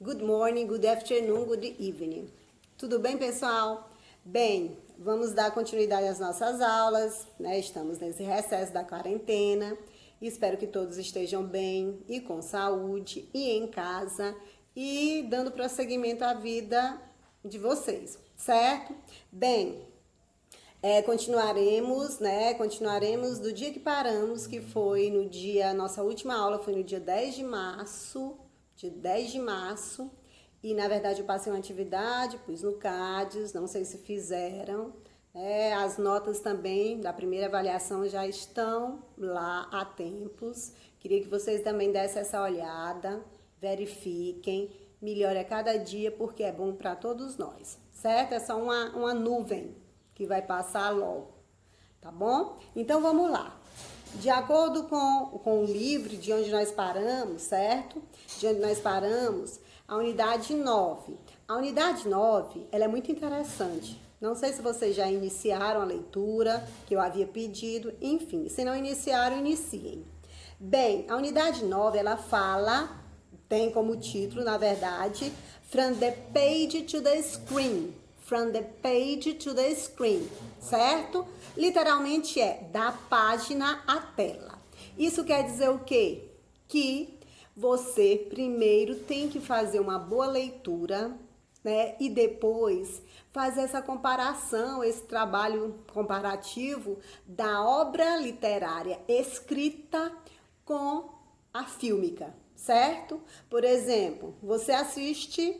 Good morning, good afternoon, good evening. Tudo bem, pessoal? Bem, vamos dar continuidade às nossas aulas, né? Estamos nesse recesso da quarentena. Espero que todos estejam bem e com saúde e em casa e dando prosseguimento à vida de vocês, certo? Bem, continuaremos, né? Continuaremos do dia que paramos, que foi no dia, nossa última aula foi no dia 10 de março, e na verdade eu passei uma atividade, pus no CADES, não sei se fizeram, né? As notas também da primeira avaliação já estão lá há tempos. Queria que vocês também dessem essa olhada, verifiquem, melhore a cada dia, porque é bom para todos nós, certo? É só uma nuvem que vai passar logo, tá bom? Então vamos lá. De acordo com o livro de onde nós paramos, certo? De onde nós paramos, a unidade 9. A unidade 9, ela é muito interessante. Não sei se vocês já iniciaram a leitura, que eu havia pedido, enfim, se não iniciaram, iniciem. Bem, a unidade 9, ela fala, tem como título, na verdade, From the Page to the Screen. From the page to the screen, certo? Literalmente é da página à tela. Isso quer dizer o quê? Que você primeiro tem que fazer uma boa leitura, né? E depois fazer essa comparação, esse trabalho comparativo da obra literária escrita com a fílmica, certo? Por exemplo, você assiste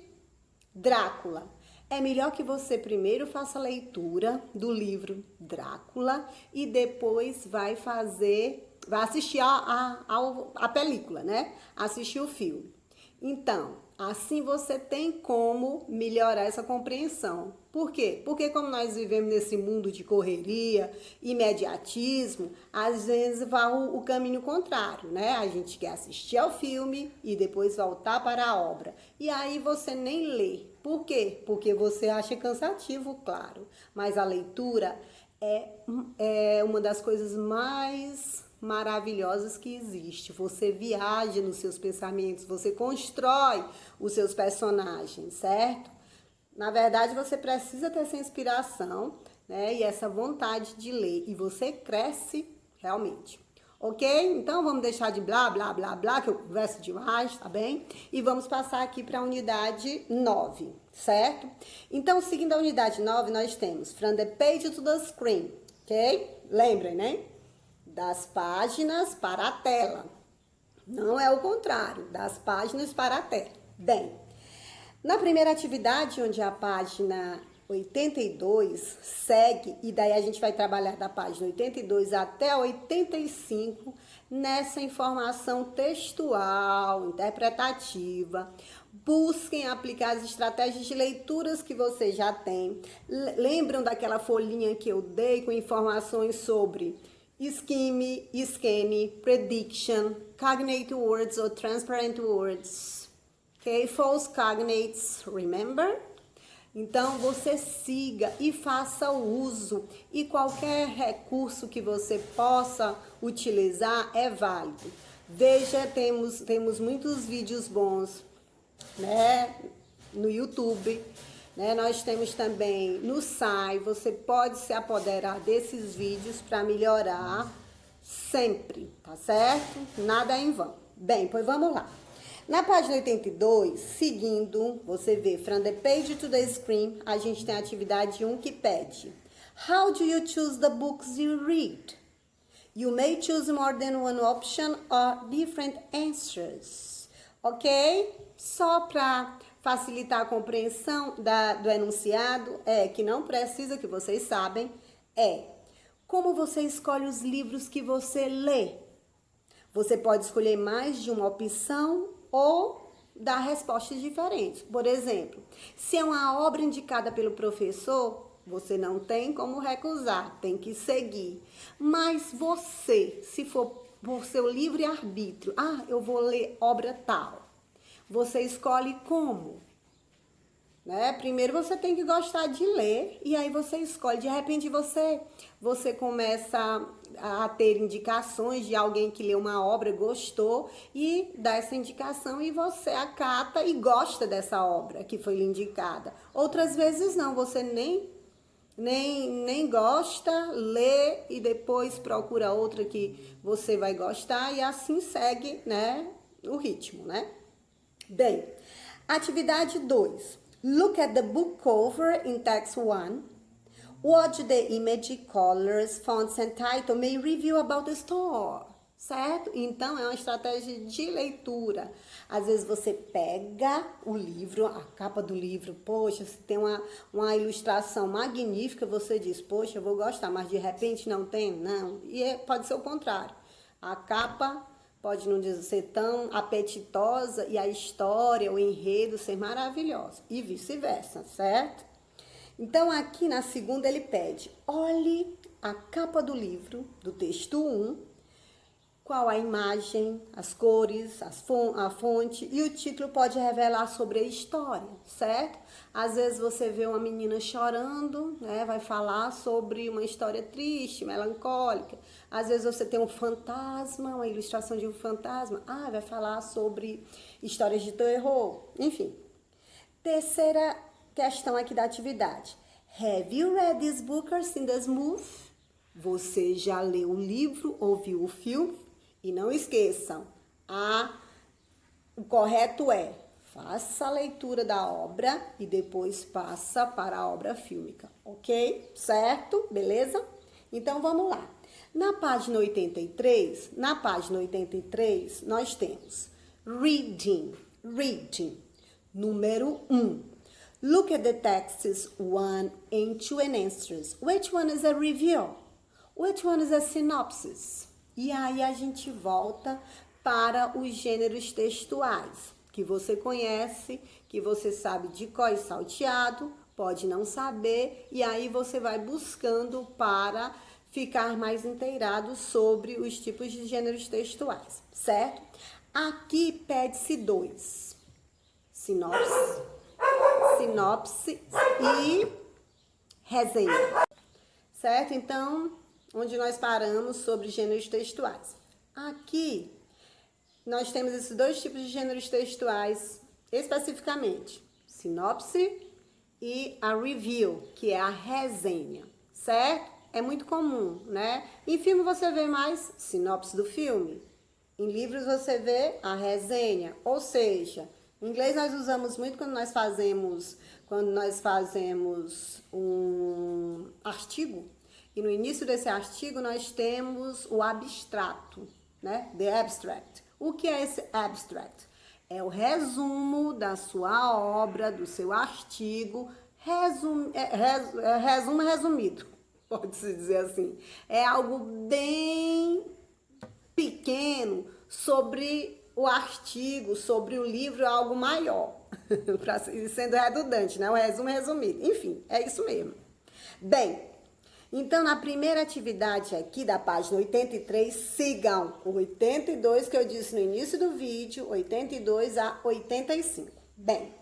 Drácula. É melhor que você primeiro faça a leitura do livro Drácula e depois vai assistir a película, né? Assistir o filme. Então, assim você tem como melhorar essa compreensão. Por quê? Porque como nós vivemos nesse mundo de correria, imediatismo, às vezes vai o caminho contrário, né? A gente quer assistir ao filme e depois voltar para a obra. E aí você nem lê. Por quê? Porque você acha cansativo, claro. Mas a leitura é uma das coisas mais maravilhosas que existe. Você viaja nos seus pensamentos, você constrói os seus personagens, certo? Na verdade, você precisa ter essa inspiração, né? E essa vontade de ler. E você cresce realmente. Ok? Então, vamos deixar de blá, blá, blá, blá, que eu converso demais, tá bem? E vamos passar aqui para a unidade 9, certo? Então, seguindo a unidade 9, nós temos From the page to the screen, ok? Lembrem, né? Das páginas para a tela. Não é o contrário, das páginas para a tela. Bem, na primeira atividade, onde a página 82 segue, e daí a gente vai trabalhar da página 82 até a 85, nessa informação textual, interpretativa. Busquem aplicar as estratégias de leituras que você já tem. Lembram daquela folhinha que eu dei com informações sobre scheme, scanning, prediction, cognate words or transparent words. Ok? False cognates, remember? Então, você siga e faça o uso. E qualquer recurso que você possa utilizar é válido. Veja, temos muitos vídeos bons, né, no YouTube. Né? Nós temos também no site. Você pode se apoderar desses vídeos para melhorar sempre, tá certo? Nada é em vão. Bem, pois vamos lá. Na página 82, seguindo, você vê From the page to the screen, a gente tem a atividade 1 que pede How do you choose the books you read? You may choose more than one option or different answers. Ok? Só para facilitar a compreensão do enunciado, que não precisa, que vocês sabem, como você escolhe os livros que você lê. Você pode escolher mais de uma opção ou dar respostas diferentes. Por exemplo, se é uma obra indicada pelo professor, você não tem como recusar, tem que seguir. Mas você, se for por seu livre-arbítrio, eu vou ler obra tal, você escolhe como? né? Primeiro você tem que gostar de ler e aí você escolhe. De repente você começa a ter indicações de alguém que leu uma obra, gostou e dá essa indicação e você acata e gosta dessa obra que foi lhe indicada. Outras vezes não, você nem gosta, lê e depois procura outra que você vai gostar e assim segue, né, o ritmo, né? Bem, atividade 2. Look at the book cover in text 1. Watch the image, colors, fonts and title may review about the store. Certo? Então, é uma estratégia de leitura. Às vezes você pega o livro, a capa do livro, poxa, se tem uma ilustração magnífica, você diz, poxa, eu vou gostar, mas de repente não tem? Não. E pode ser o contrário. A capa pode não ser tão apetitosa e a história, o enredo ser maravilhosa. E vice-versa, certo? Então, aqui na segunda ele pede, olhe a capa do livro, do texto 1, qual a imagem, as cores, a fonte e o título pode revelar sobre a história, certo? Às vezes você vê uma menina chorando, né? Vai falar sobre uma história triste, melancólica. Às vezes você tem um fantasma, uma ilustração de um fantasma. Vai falar sobre histórias de terror, enfim. Terceira questão aqui da atividade. Have you read this book or seen this movie? Você já leu o livro ou viu o filme? E não esqueçam, o correto é, faça a leitura da obra e depois passa para a obra fílmica, ok? Certo? Beleza? Então, vamos lá. Na página 83, nós temos reading. Número 1. Look at the texts 1 and 2 and answers. Which one is a review? Which one is a synopsis? E aí a gente volta para os gêneros textuais, que você conhece, que você sabe de cor e salteado, pode não saber, e aí você vai buscando para ficar mais inteirado sobre os tipos de gêneros textuais, certo? Aqui pede-se 2, sinopse e resenha, certo? Então, onde nós paramos sobre gêneros textuais. Aqui, nós temos esses 2 tipos de gêneros textuais, especificamente, sinopse e a review, que é a resenha, certo? É muito comum, né? Em filme você vê mais sinopse do filme, em livros você vê a resenha, ou seja, em inglês nós usamos muito quando nós fazemos um artigo. E no início desse artigo nós temos o abstrato, né? The abstract. O que é esse abstract? É o resumo da sua obra, do seu artigo, resumo resumido, pode-se dizer assim. É algo bem pequeno sobre o artigo, sobre o livro, é algo maior, sendo redundante, né? O resumo resumido. Enfim, é isso mesmo. Bem, então, na primeira atividade aqui da página 83, sigam o 82 que eu disse no início do vídeo, 82 a 85. Bem,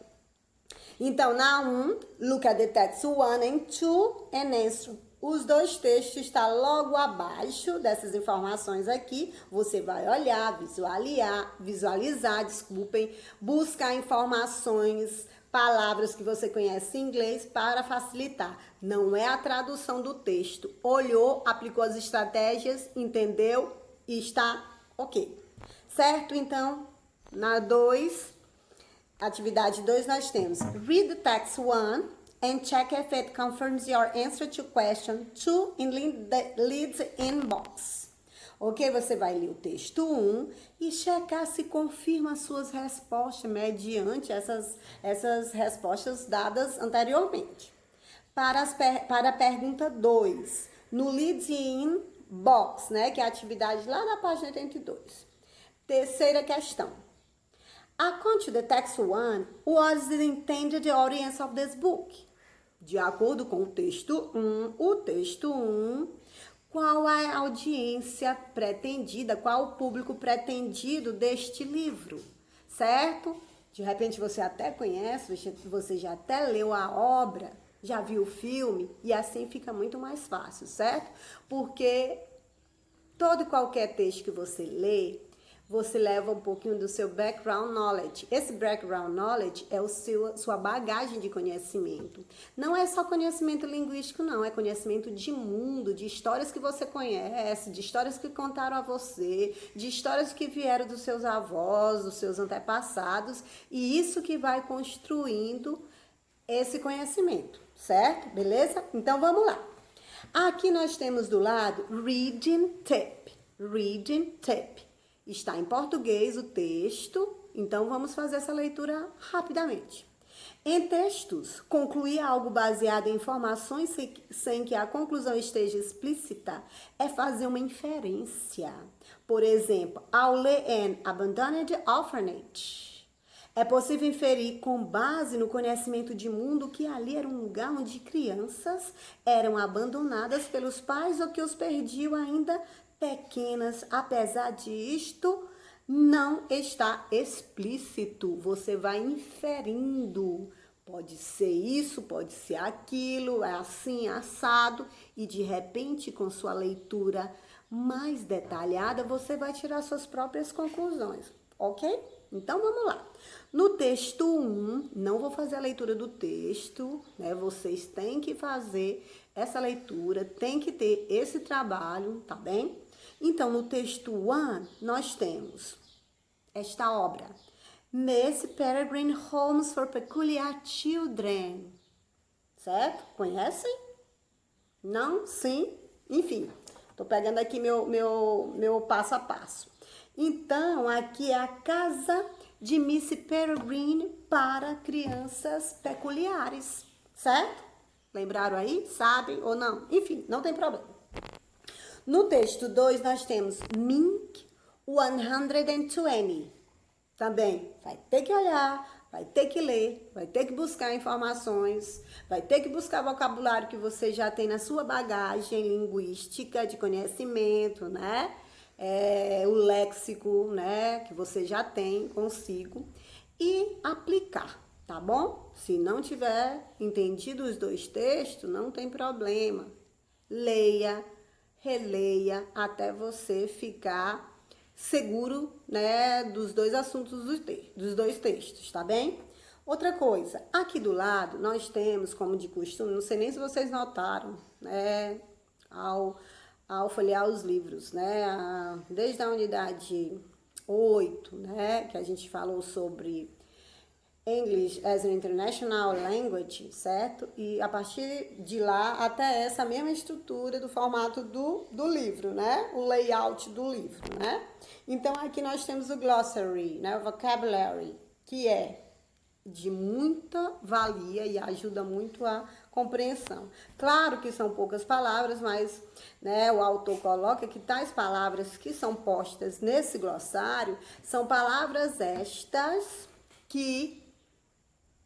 então, na 1, look at the text 1 and 2 and answer. Os 2 textos estão logo abaixo dessas informações aqui. Você vai olhar, visualizar, buscar informações, palavras que você conhece em inglês para facilitar. Não é a tradução do texto. Olhou, aplicou as estratégias, entendeu e está ok. Certo? Então, na 2, atividade 2, nós temos read the text 1 and check if it confirms your answer to question 2 in leads in box. Ok? Você vai ler o texto 1 e checar se confirma as suas respostas mediante essas respostas dadas anteriormente. Para a pergunta 2, no leads in box, né? Que é a atividade lá na página 82. Terceira questão. According to the text 1, what is the intended audience of this book? De acordo com o texto 1, qual é a audiência pretendida, qual o público pretendido deste livro, certo? De repente você até conhece, você já até leu a obra, já viu o filme, e assim fica muito mais fácil, certo? Porque todo e qualquer texto que você lê, você leva um pouquinho do seu background knowledge. Esse background knowledge é sua bagagem de conhecimento. Não é só conhecimento linguístico, não. É conhecimento de mundo, de histórias que você conhece, de histórias que contaram a você, de histórias que vieram dos seus avós, dos seus antepassados. E isso que vai construindo esse conhecimento, certo? Beleza? Então, vamos lá. Aqui nós temos do lado Reading Tip. Reading Tip. Está em português o texto, então vamos fazer essa leitura rapidamente. Em textos, concluir algo baseado em informações sem que a conclusão esteja explícita é fazer uma inferência. Por exemplo, ao ler an abandoned orphanage, é possível inferir com base no conhecimento de mundo que ali era um lugar onde crianças eram abandonadas pelos pais ou que os perdiam ainda pequenas. Apesar disto, não está explícito. Você vai inferindo. Pode ser isso, pode ser aquilo, é assim, assado. E de repente, com sua leitura mais detalhada, você vai tirar suas próprias conclusões, ok? Então, vamos lá. No texto 1, não vou fazer a leitura do texto, né? Vocês têm que fazer essa leitura, tem que ter esse trabalho, tá bem? Então, no texto 1, nós temos esta obra. Miss Peregrine Homes for Peculiar Children. Certo? Conhecem? Não? Sim? Enfim, tô pegando aqui meu passo a passo. Então, aqui é a casa de Miss Peregrine para crianças peculiares, certo? Lembraram aí? Sabem ou não? Enfim, não tem problema. No texto 2, nós temos Mink 120. Também vai ter que olhar, vai ter que ler, vai ter que buscar informações, vai ter que buscar vocabulário que você já tem na sua bagagem linguística de conhecimento, né? O léxico, né, que você já tem consigo e aplicar, tá bom? Se não tiver entendido os dois textos, não tem problema. Leia, releia até você ficar seguro, né, dos dois assuntos dos dois textos, tá bem? Outra coisa, aqui do lado nós temos, como de costume, não sei nem se vocês notaram, né, ao folhear os livros, né? Desde a unidade 8, né? Que a gente falou sobre English as an International Language, certo? E a partir de lá até essa mesma estrutura do formato do livro, né? O layout do livro, né? Então, aqui nós temos o glossary, né? O vocabulary, que é de muita valia e ajuda muito a compreensão. Claro que são poucas palavras, mas, né, o autor coloca que tais palavras que são postas nesse glossário são palavras estas que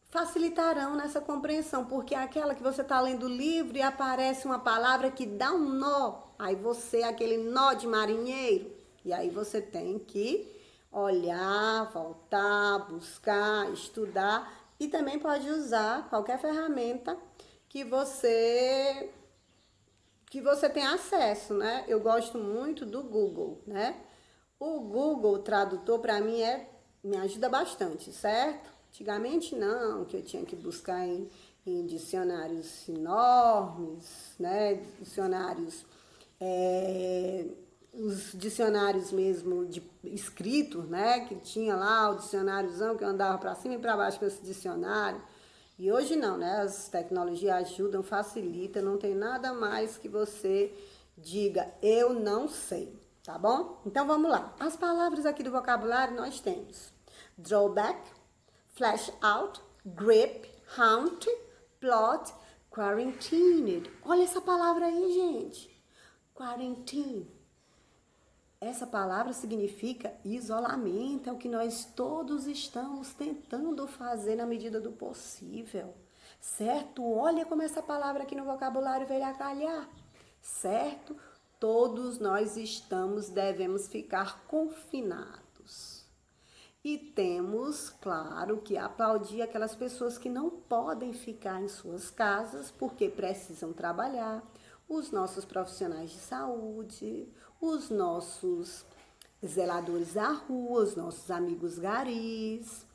facilitarão nessa compreensão, porque é aquela que você está lendo o livro e aparece uma palavra que dá um nó, aí você, aquele nó de marinheiro, e aí você tem que olhar, voltar, buscar, estudar e também pode usar qualquer ferramenta que você tem acesso, né? Eu gosto muito do Google, né? O Google Tradutor para mim me ajuda bastante, certo? Antigamente não, que eu tinha que buscar em dicionários enormes, né? Dicionários os dicionários mesmo de escritos, né? Que tinha lá o dicionáriozão que eu andava para cima e para baixo com esse dicionário. E hoje não, né? As tecnologias ajudam, facilitam, não tem nada mais que você diga, eu não sei, tá bom? Então vamos lá. As palavras aqui do vocabulário nós temos drawback, flash out, grip, haunt, plot, quarantined. Olha essa palavra aí, gente. Quarantine. Essa palavra significa isolamento, é o que nós todos estamos tentando fazer na medida do possível, certo? Olha como essa palavra aqui no vocabulário veio a calhar, certo? Todos nós devemos ficar confinados. E temos, claro, que aplaudir aquelas pessoas que não podem ficar em suas casas porque precisam trabalhar, os nossos profissionais de saúde, os nossos zeladores da rua, os nossos amigos garis,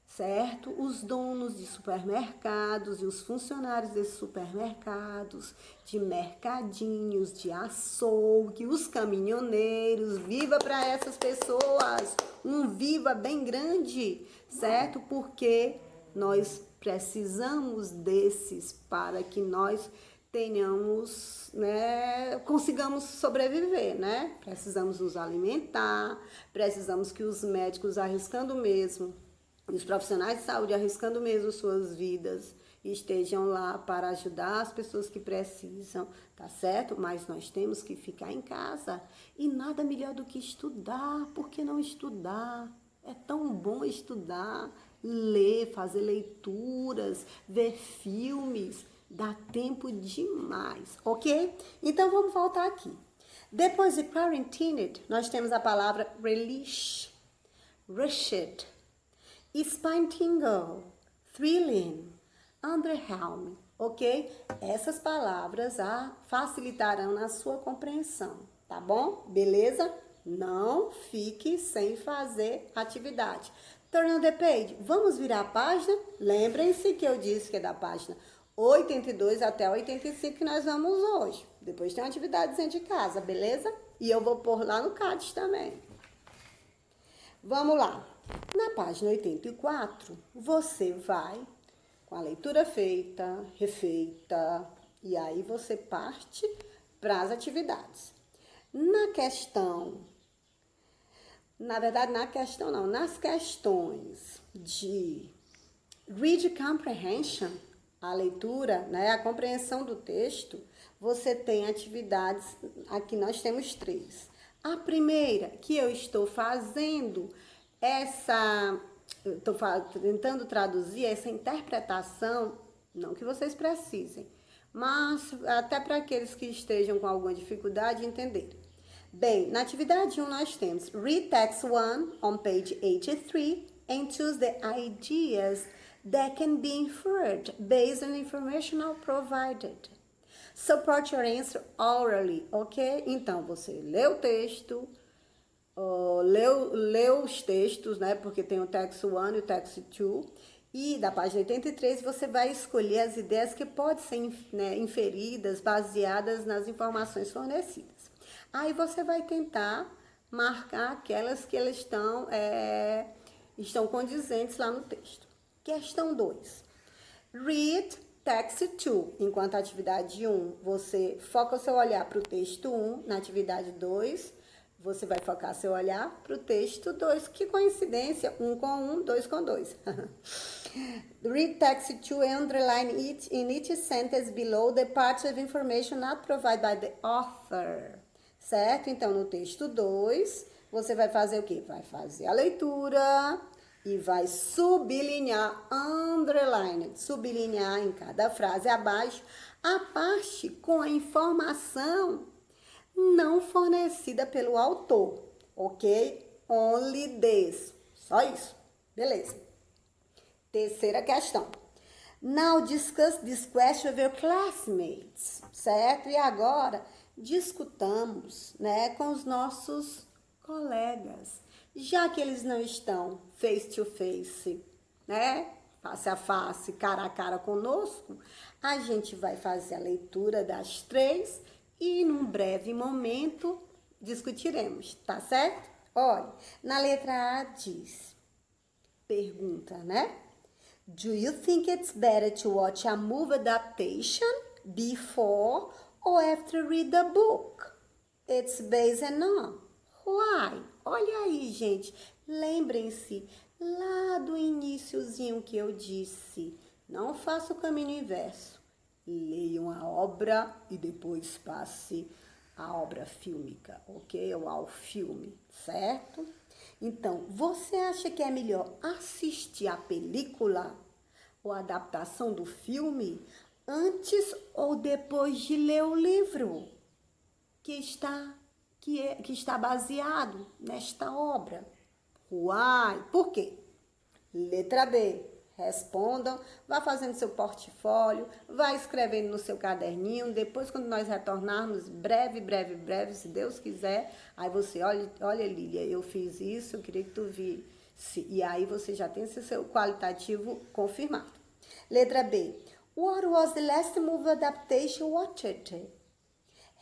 certo? Os donos de supermercados e os funcionários desses supermercados, de mercadinhos, de açougue, os caminhoneiros. Viva para essas pessoas! Um viva bem grande, certo? Porque nós precisamos desses para que nós tenhamos, né, consigamos sobreviver, né? Precisamos nos alimentar, precisamos que os médicos arriscando mesmo, os profissionais de saúde arriscando mesmo suas vidas, estejam lá para ajudar as pessoas que precisam, tá certo? Mas nós temos que ficar em casa e nada melhor do que estudar. Por que não estudar? É tão bom estudar, ler, fazer leituras, ver filmes, dá tempo demais, ok? Então vamos voltar aqui. Depois de quarantined, nós temos a palavra relish, rushed, spine tingle, thrilling, underwhelming, ok? Essas palavras facilitarão na sua compreensão, tá bom? Beleza? Não fique sem fazer atividade. Turn on the page. Vamos virar a página? Lembrem-se que eu disse que é da página 82 até 85 que nós vamos hoje. Depois tem uma atividade dentro de casa, beleza? E eu vou pôr lá no CADES também. Vamos lá. Na página 84, você vai com a leitura feita, refeita, e aí você parte para as atividades. Na questão, na verdade, nas questões de read comprehension, a leitura, né, a compreensão do texto, você tem atividades, aqui nós temos 3. A primeira que eu estou fazendo, eu estou tentando traduzir essa interpretação, não que vocês precisem, mas até para aqueles que estejam com alguma dificuldade entenderem. Bem, na atividade 1 nós temos read text 1 on page 83 and choose the ideas that can be inferred based on the information provided. Support your answer orally, ok? Então, você lê o texto, leu os textos, né? Porque tem o text 1 e o text 2. E da página 83 você vai escolher as ideias que podem ser, né, inferidas, baseadas nas informações fornecidas. Aí você vai tentar marcar aquelas que elas estão condizentes lá no texto. Questão 2. Read text 2. Enquanto a atividade 1, você foca o seu olhar para o texto 1. Na atividade 2, você vai focar seu olhar para o texto 2. Que coincidência, 1 com 1, 2 com 2. Read text 2 and underline it in each sentence below the parts of information not provided by the author. Certo? Então, no texto 2, você vai fazer o quê? Vai fazer a leitura e vai sublinhar, underline, sublinhar em cada frase abaixo a parte com a informação não fornecida pelo autor, ok? Only this. Só isso. Beleza. Terceira questão. Now discuss this question with your classmates, certo? E agora discutamos, né, com os nossos colegas, já que eles não estão face to face, né, face a face, cara a cara conosco, a gente vai fazer a leitura das 3 e num breve momento discutiremos, tá certo? Olha, na letra A diz, pergunta, né? Do you think it's better to watch a movie adaptation before or after read the book? It's based on. Why? Olha aí, gente. Lembrem-se lá do iniciozinho que eu disse. Não faça o caminho inverso. Leiam a obra e depois passe a obra fílmica, ok? Ou ao filme, certo? Então, você acha que é melhor assistir a película ou a adaptação do filme antes ou depois de ler o livro que está baseado nesta obra? Why? Por quê? Letra B. Respondam, vá fazendo seu portfólio, vá escrevendo no seu caderninho. Depois, quando nós retornarmos, breve, se Deus quiser, aí você, olha Lília, eu fiz isso, eu queria que tu visse. E aí você já tem esse seu qualitativo confirmado. Letra B. What was the last movie adaptation watched?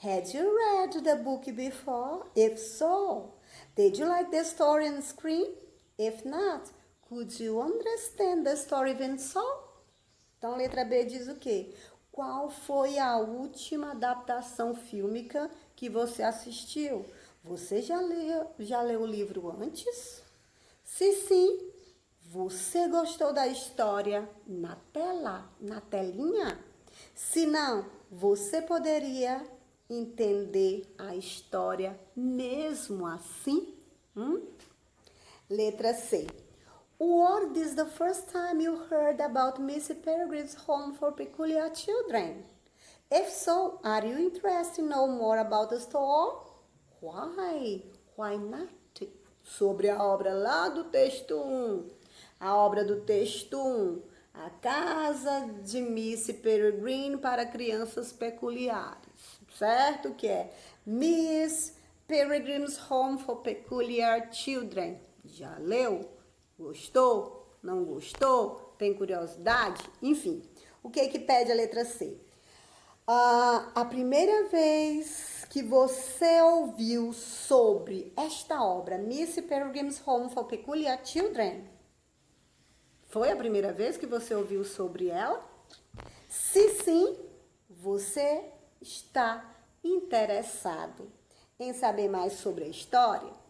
Had you read the book before? If so, did you like the story on screen? If not, could you understand the story even so? Então, letra B diz o quê? Qual foi a última adaptação fílmica que você assistiu? Você já leu o livro antes? Se sim, você gostou da história na telinha? Se não, você poderia entender a história mesmo assim? Letra C. What is the first time you heard about Miss Peregrine's Home for Peculiar Children? If so, are you interested in know more about the story? Why? Why not? Sobre a obra lá do texto 1. A obra do texto 1. A Casa de Miss Peregrine para Crianças Peculiares. Certo? Que é Miss Peregrine's Home for Peculiar Children. Já leu? Gostou? Não gostou? Tem curiosidade? Enfim, o que pede a letra C? A primeira vez que você ouviu sobre esta obra, Miss Peregrine's Home for Peculiar Children, foi a primeira vez que você ouviu sobre ela? Se sim, você está interessado em saber mais sobre a história?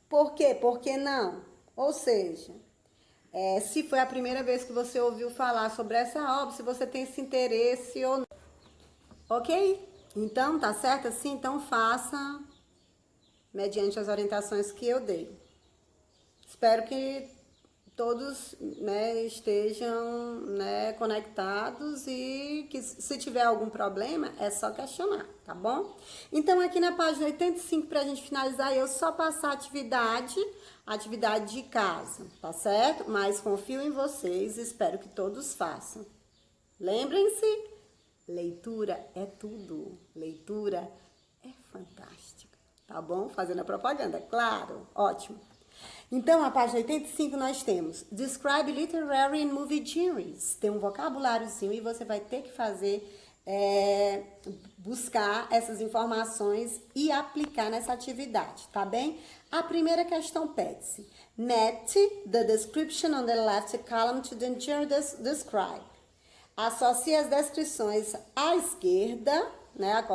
Por quê? Por que não? Ou seja, se foi a primeira vez que você ouviu falar sobre essa obra, se você tem esse interesse ou não. Ok? Então, tá certo assim? Então, faça mediante as orientações que eu dei. Espero que todos, né, estejam, né, conectados e que se tiver algum problema é só questionar, tá bom? Então aqui na página 85, pra gente finalizar, eu só passar a atividade de casa, tá certo? Mas confio em vocês, espero que todos façam. Lembrem-se, leitura é tudo, leitura é fantástica, tá bom? Fazendo a propaganda, claro, ótimo. Então, a página 85 nós temos Describe Literary and Movie Genres. Tem um vocabuláriozinho e você vai ter que fazer, buscar essas informações e aplicar nessa atividade, tá bem? A primeira questão pede-se Match the description on the left column to the genre described. Associe as descrições à esquerda, né,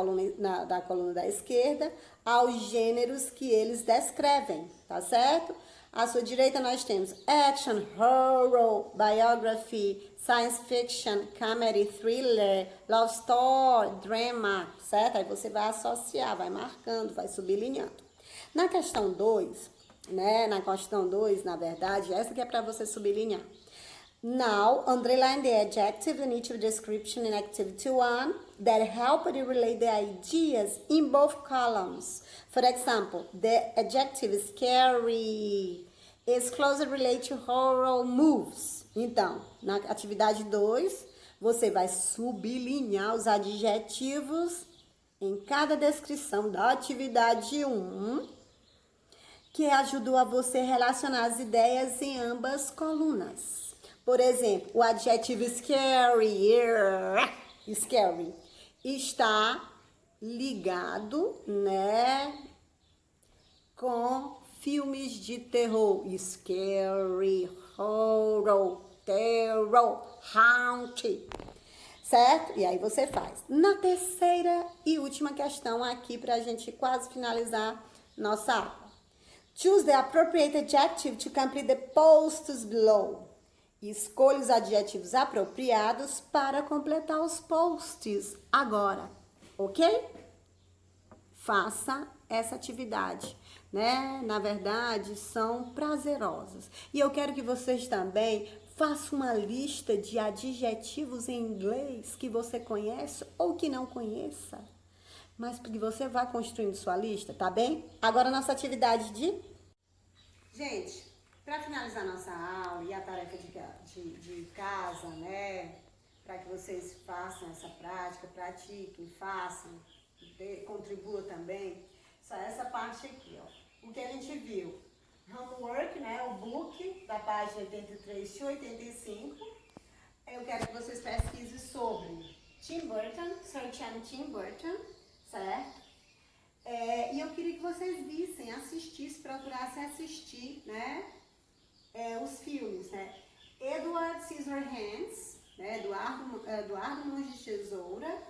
da coluna da esquerda, aos gêneros que eles descrevem, tá certo? À sua direita nós temos action, horror, biography, science fiction, comedy, thriller, love story, drama, certo? Aí você vai associar, vai marcando, vai sublinhando. Na questão 2, né? Na verdade, essa que é para você sublinhar. Now, underline the adjective in each description in activity 1 that help you relate the ideas in both columns. For example, the adjective scary is closely related to horror movies. Então, na atividade 2, você vai sublinhar os adjetivos em cada descrição da atividade 1, que ajudou a você relacionar as ideias em ambas colunas. Por exemplo, o adjetivo scary está ligado, né, com filmes de terror. Scary, horror, terror, haunted. Certo? E aí você faz. Na terceira e última questão aqui pra gente quase finalizar nossa aula. Choose the appropriate adjective to complete the posts below. Escolha os adjetivos apropriados para completar os posts agora, ok? Faça essa atividade, né? Na verdade, são prazerosas. E eu quero que vocês também façam uma lista de adjetivos em inglês que você conhece ou que não conheça. mas que você vai construindo sua lista, tá bem? Agora nossa atividade de... Gente, para finalizar nossa aula e a tarefa de casa, né? Para que vocês façam essa prática, pratiquem, façam, contribuam também. Só essa parte aqui, ó. O que a gente viu? Homework, né? O book da página 83 a 85. Eu quero que vocês pesquisem sobre Tim Burton, searchando Tim Burton, certo? E eu queria que vocês vissem, assistissem, procurassem assistir, né? Os filmes, né? Edward Scissorhands, né? Eduardo Mãos de Tesoura,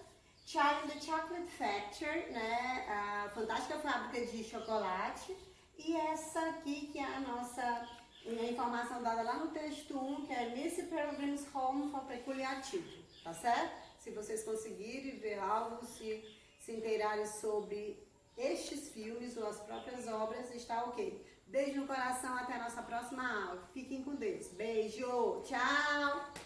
Charlie and the Chocolate Factory, né? A Fantástica Fábrica de Chocolate, e essa aqui que é a informação dada lá no texto 1, que é Miss Peregrine's Home for Peculiar Children, tá certo? Se vocês conseguirem ver algo, se inteirarem sobre estes filmes ou as próprias obras, está ok. Beijo no coração, até a nossa próxima aula. Fiquem com Deus. Beijo, tchau!